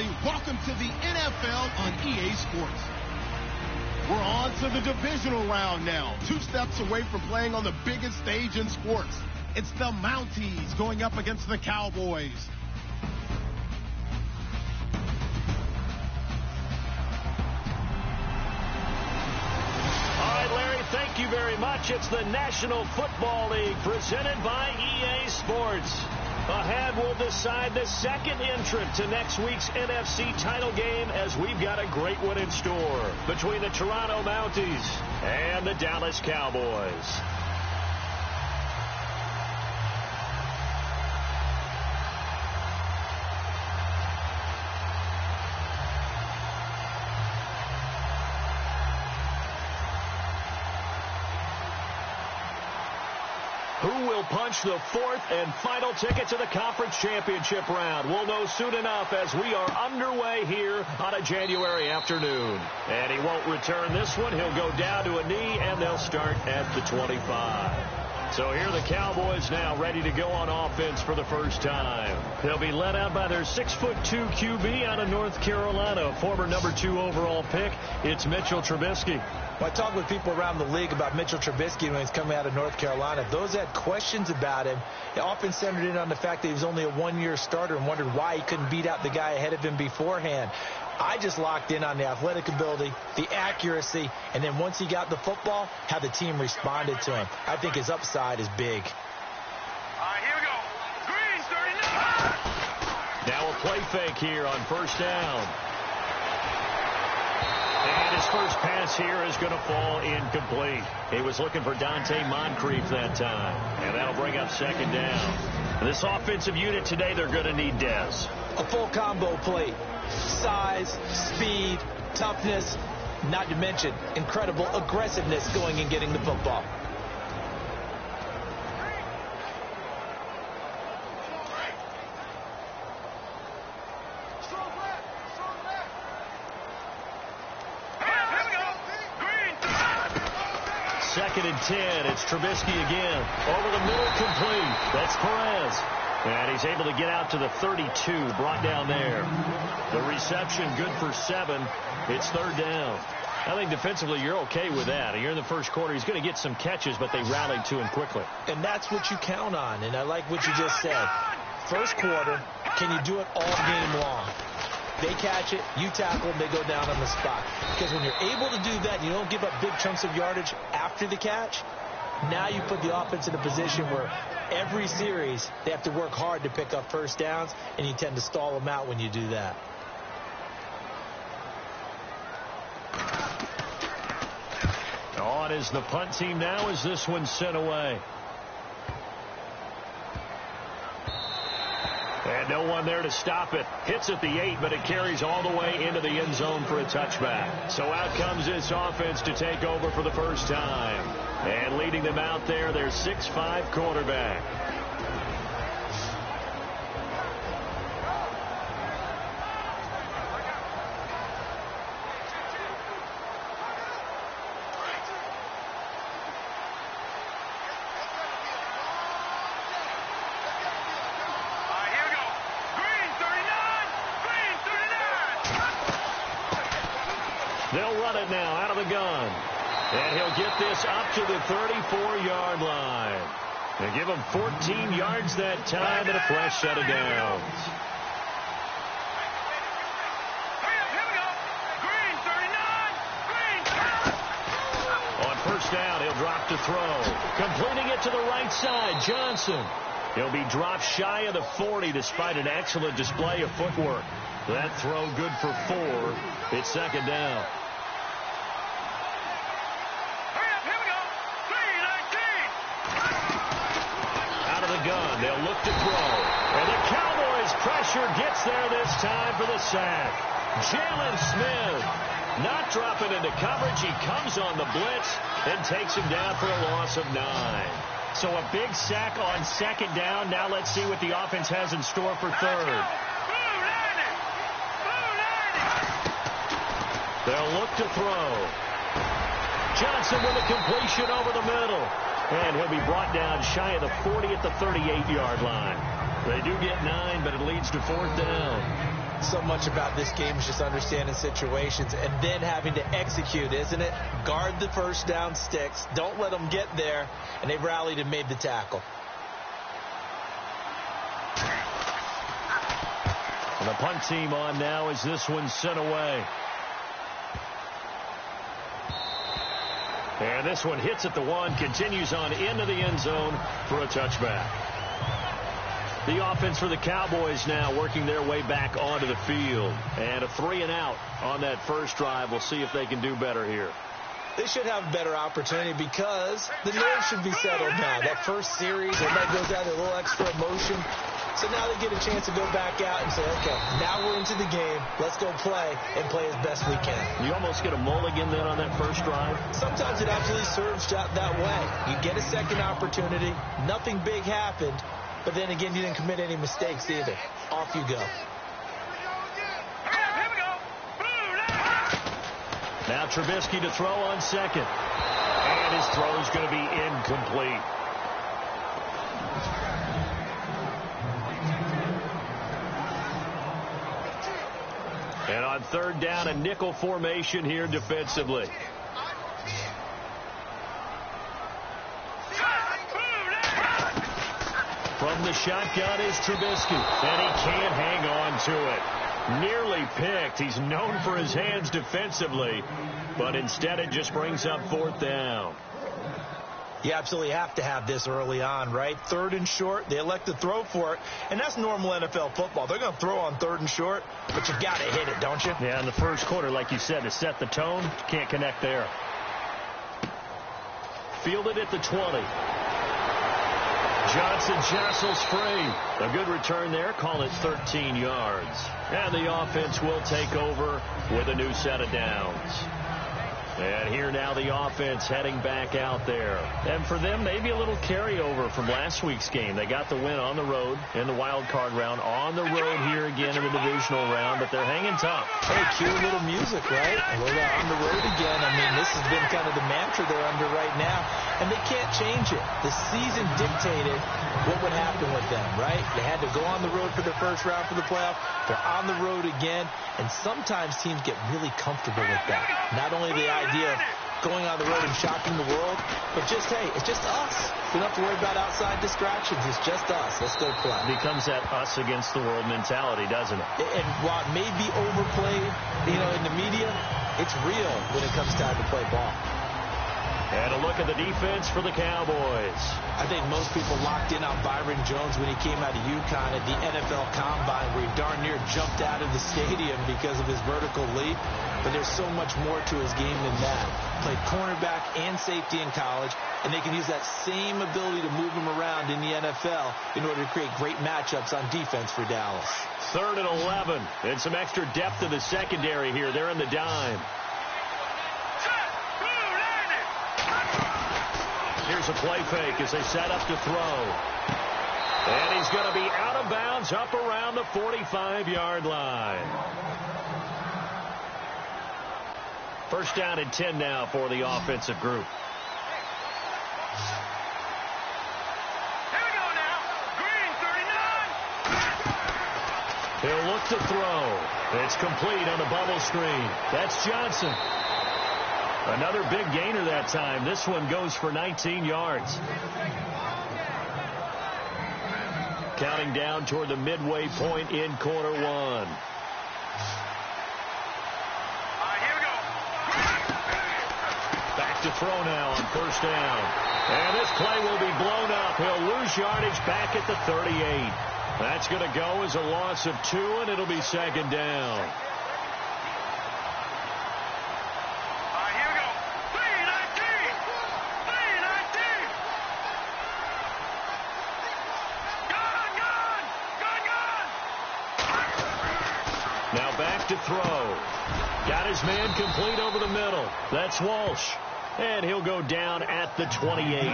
everybody. Welcome to the NFL on EA Sports. We're on to the divisional round now. 2 steps away from playing on the biggest stage in sports. It's the Mounties going up against the Cowboys. All right, Larry, thank you very much. It's the National Football League presented by EA Sports. Ahead, we'll decide the second entrant to next week's NFC title game as we've got a great one in store between the Toronto Mounties and the Dallas Cowboys. Who will punch the fourth and final ticket to the conference championship round? We'll know soon enough as we are underway here on a January afternoon. And he won't return this one. He'll go down to a knee, and they'll start at the 25. So here are the Cowboys now ready to go on offense for the first time. They'll be led out by their 6'2" QB out of North Carolina, former number 2 overall pick. It's Mitchell Trubisky. Well, I talk with people around the league about Mitchell Trubisky when he's coming out of North Carolina. Those that had questions about him, they often centered in on the fact that he was only a one-year starter and wondered why he couldn't beat out the guy ahead of him beforehand. I just locked in on the athletic ability, the accuracy, and then once he got the football, how the team responded to him. I think his upside is big. All right, here we go. Green, 39. Now a play fake here on first down. And his first pass here is going to fall incomplete. He was looking for Dante Moncrief that time. And that'll bring up second down. And this offensive unit today, they're going to need Dez. A full combo plate. Size, speed, toughness, not to mention incredible aggressiveness going and getting the football. Second and 10. It's Trubisky again. Over the middle, complete. That's Perez. And he's able to get out to the 32, brought down there. The reception good for 7. It's third down. I think defensively you're okay with that. You're in the first quarter. He's going to get some catches, but they rallied to him quickly. And that's what you count on. And I like what you just said. First quarter, can you do it all game long? They catch it, you tackle them, they go down on the spot. Because when you're able to do that, you don't give up big chunks of yardage after the catch. Now you put the offense in a position where every series they have to work hard to pick up first downs, and you tend to stall them out when you do that. On is the punt team now as this one's sent away. And no one there to stop it. Hits at the 8, but it carries all the way into the end zone for a touchback. So out comes this offense to take over for the first time. And leading them out there, their 6'5" quarterback. They'll run it now out of the gun. And he'll get this up to the 34-yard line. They give him 14 yards that time and a fresh set of downs. On first down, he'll drop to throw. Completing it to the right side, Johnson. He'll be dropped shy of the 40 despite an excellent display of footwork. That throw good for 4. It's second down. Gun. They'll look to throw. And the Cowboys pressure gets there this time for the sack. Jalen Smith not dropping into coverage. He comes on the blitz and takes him down for a loss of 9. So a big sack on second down. Now let's see what the offense has in store for third. They'll look to throw. Johnson with a completion over the middle. And he'll be brought down shy of the 40 at the 38-yard line. They do get 9, but it leads to fourth down. So much about this game is just understanding situations and then having to execute, isn't it? Guard the first down sticks. Don't let them get there. And they rallied and made the tackle. And the punt team on now as this one's sent away. And this one hits at the 1, continues on into the end zone for a touchback. The offense for the Cowboys now working their way back onto the field. And a 3-and-out on that first drive. We'll see if they can do better here. They should have a better opportunity because the nerves should be settled now. That first series, everybody goes out a little extra emotion. So now they get a chance to go back out and say, okay, now we're into the game. Let's go play and play as best we can. You almost get a mulligan then on that first drive? Sometimes it absolutely serves that way. You get a second opportunity. Nothing big happened. But then again, you didn't commit any mistakes either. Off you go. Now Trubisky to throw on second. And his throw is going to be incomplete. And on third down, a nickel formation here defensively. From the shotgun is Trubisky, and he can't hang on to it. Nearly picked. He's known for his hands defensively, but instead it just brings up fourth down. You absolutely have to have this early on, right? Third and short, they elect to throw for it, and that's normal NFL football. They're going to throw on third and short, but you got to hit it, don't you? Yeah, in the first quarter, like you said, to set the tone, can't connect there. Fielded at the 20. Johnson jostles free. A good return there. Call it 13 yards. And the offense will take over with a new set of downs. And here now the offense heading back out there. And for them, maybe a little carryover from last week's game. They got the win on the road in the wild card round. On the road here again in the divisional round, but they're hanging tough. Hey, cue a little music, right? Well, they're on the road again. I mean, this has been kind of the mantra they're under right now. And they can't change it. The season dictated what would happen with them, right? They had to go on the road for the first round for the playoff. They're on the road again. And sometimes teams get really comfortable with that. Not only the idea of going on the road and shocking the world, but just, hey, it's just us. We don't have to worry about outside distractions. It's just us. Let's go play. Becomes that us against the world mentality, doesn't it? And while it may be overplayed, in the media, it's real when it comes time to play ball. And a look at the defense for the Cowboys. I think most people locked in on Byron Jones when he came out of UConn at the NFL Combine, where he darn near jumped out of the stadium because of his vertical leap. But there's so much more to his game than that. Played cornerback and safety in college, and they can use that same ability to move him around in the NFL in order to create great matchups on defense for Dallas. 3rd and 11, and some extra depth to the secondary here. They're in the dime. Here's a play fake as they set up to throw. And he's going to be out of bounds up around the 45-yard line. First down and 10 now for the offensive group. Here we go now. Green, 39. He'll look to throw. It's complete on the bubble screen. That's Johnson. Another big gainer that time. This one goes for 19 yards. Counting down toward the midway point in quarter one. Here we go. Back to throw now on first down. And this play will be blown up. He'll lose yardage back at the 38. That's going to go as a loss of 2, and it'll be second down. Now back to throw. Got his man complete over the middle. That's Walsh. And he'll go down at the 28.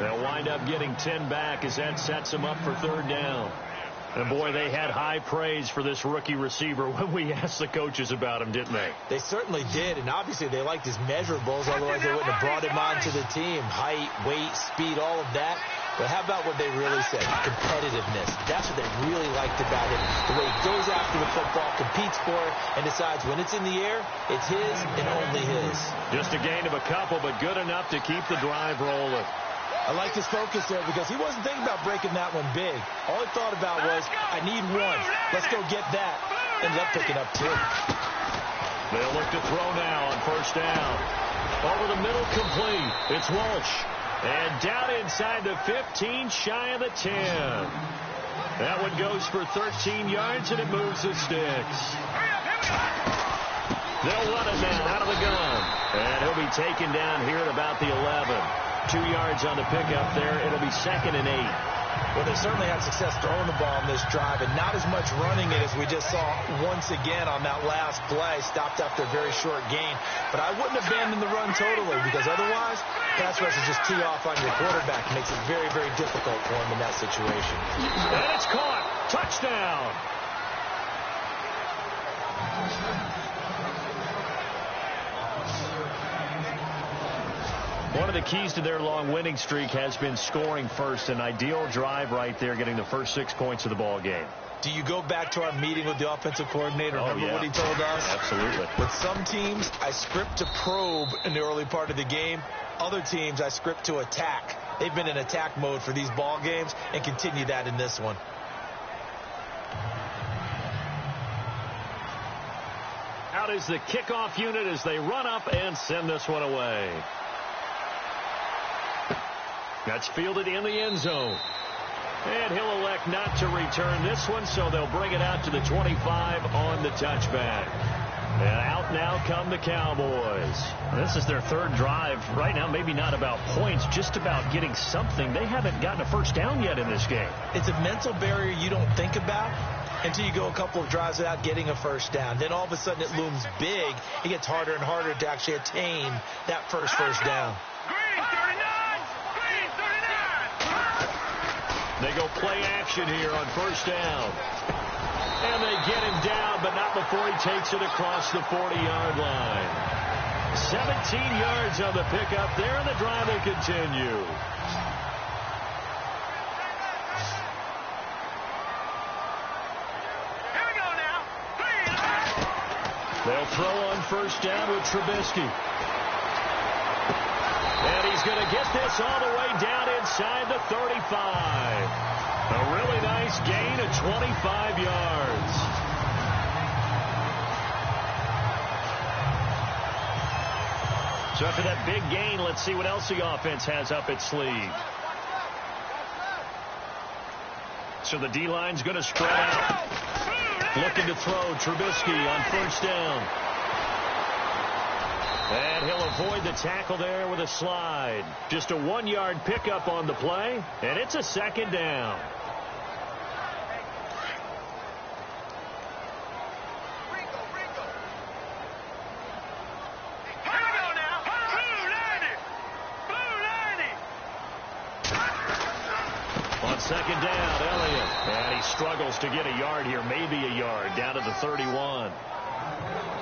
They'll wind up getting 10 back as that sets him up for third down. And, boy, they had high praise for this rookie receiver when we asked the coaches about him, didn't they? They certainly did, and obviously they liked his measurables, otherwise they wouldn't have brought him onto the team. Height, weight, speed, all of that. But how about what they really said? Competitiveness. That's what they really liked about him. The way he goes after the football, competes for it, and decides when it's in the air, it's his and only his. Just a gain of a couple, but good enough to keep the drive rolling. I like his focus there because he wasn't thinking about breaking that one big. All he thought about was, I need one. Let's go get that. Ended up picking up 2. They'll look to throw now on first down. Over the middle, complete. It's Walsh. And down inside the 15, shy of the 10. That one goes for 13 yards, and it moves the sticks. They'll run it now out of the gun. And he'll be taken down here at about the 11. 2 yards on the pickup there. It'll be 2nd and 8. Well, they certainly had success throwing the ball on this drive, and not as much running it as we just saw once again on that last play. Stopped after a very short gain. But I wouldn't abandon the run totally, because otherwise, pass rush is just tee off on your quarterback. It makes it very, very difficult for him in that situation. And it's caught. Touchdown. One of the keys to their long winning streak has been scoring first. An ideal drive right there, getting the first 6 points of the ball game. Do you go back to our meeting with the offensive coordinator? Remember what he told us? Absolutely. With some teams, I script to probe in the early part of the game. Other teams, I script to attack. They've been in attack mode for these ball games and continue that in this one. Out is the kickoff unit as they run up and send this one away. That's fielded in the end zone. And he'll elect not to return this one, so they'll bring it out to the 25 on the touchback. And out now come the Cowboys. This is their 3rd drive. Right now, maybe not about points, just about getting something. They haven't gotten a first down yet in this game. It's a mental barrier you don't think about until you go a couple of drives without getting a first down. Then all of a sudden it looms big. It gets harder and harder to actually attain that first down. They go play action here on first down. And they get him down, but not before he takes it across the 40-yard line. 17 yards on the pickup there, and the drive will continue. Here we go now. They'll throw on first down with Trubisky. And he's going to get this all the way down inside the 35. A really nice gain of 25 yards. So after that big gain, let's see what else the offense has up its sleeve. So the D-line's going to spread out. Looking to throw Trubisky on first down. And he'll avoid the tackle there with a slide. Just a 1-yard pickup on the play, and it's a 2nd down. On 2nd down, Elliott. And he struggles to get a yard here, maybe a yard, down to the 31.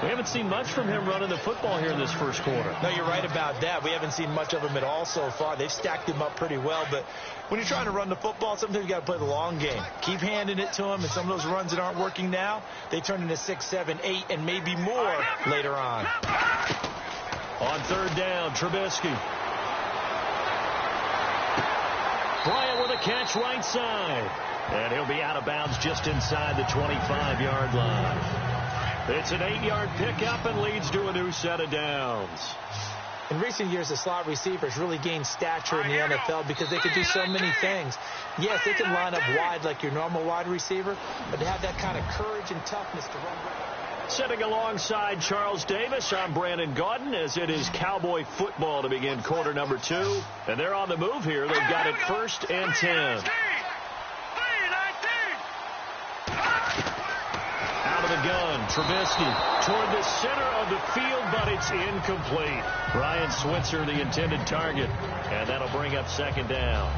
We haven't seen much from him running the football here in this first quarter. No, you're right about that. We haven't seen much of him at all so far. They've stacked him up pretty well, but when you're trying to run the football, sometimes you got to play the long game. Keep handing it to him, and some of those runs that aren't working now, they turn into 6, 7, 8, and maybe more later on. On 3rd down, Trubisky. Bryant with a catch right side. And he'll be out of bounds just inside the 25-yard line. It's an 8-yard pickup and leads to a new set of downs. In recent years, the slot receivers really gained stature in the NFL because they can do so many things. Yes, they can line up wide like your normal wide receiver, but they have that kind of courage and toughness to run. Sitting alongside Charles Davis, I'm Brandon Gaudin, as it is Cowboy football to begin quarter number 2. And they're on the move here. They've got it 1st and 10. Out of the gun, Trubisky toward the center of the field, but it's incomplete. Ryan Switzer, the intended target, and that'll bring up 2nd down.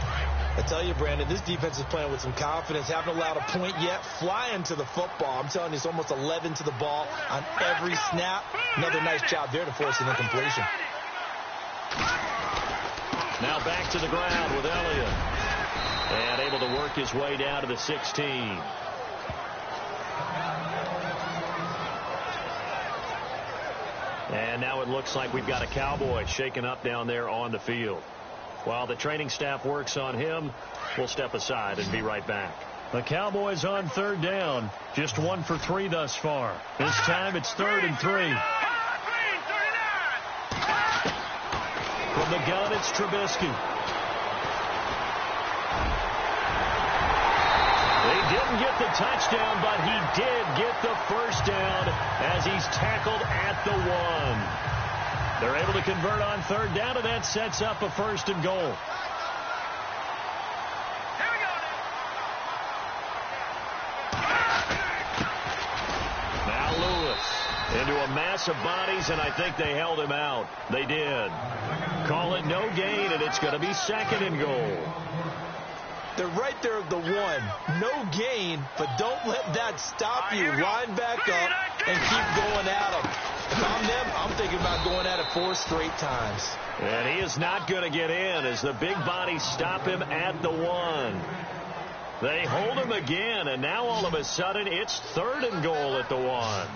I tell you, Brandon, this defense is playing with some confidence. Haven't allowed a point yet. Flying to the football. I'm telling you, it's almost 11 to the ball on every snap. Another nice job there to force an incompletion. Now back to the ground with Elliott. And able to work his way down to the 16. And now it looks like we've got a Cowboy shaken up down there on the field. While the training staff works on him, we'll step aside and be right back. The Cowboys on third down. Just 1 for 3 thus far. This time it's 3rd and 3. From the gun, it's Trubisky. They didn't get the touchdown, but he did get the first down as he's tackled at the 1. They're able to convert on third down, and that sets up a 1st and goal. Now Lewis into a mass of bodies, and I think they held him out. They did. Call it no gain, and it's going to be 2nd and goal. They're right there at the 1. No gain, but don't let that stop you. Line back up and keep going at them. If I'm them, I'm thinking about going at it 4 straight times. And he is not going to get in as the big bodies stop him at the 1. They hold him again, and now all of a sudden it's 3rd and goal at the 1.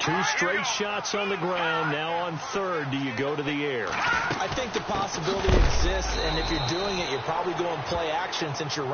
2 straight shots on the ground. Now on 3rd, do you go to the air? I think the possibility exists, and if you're doing it, you're probably going play action since you're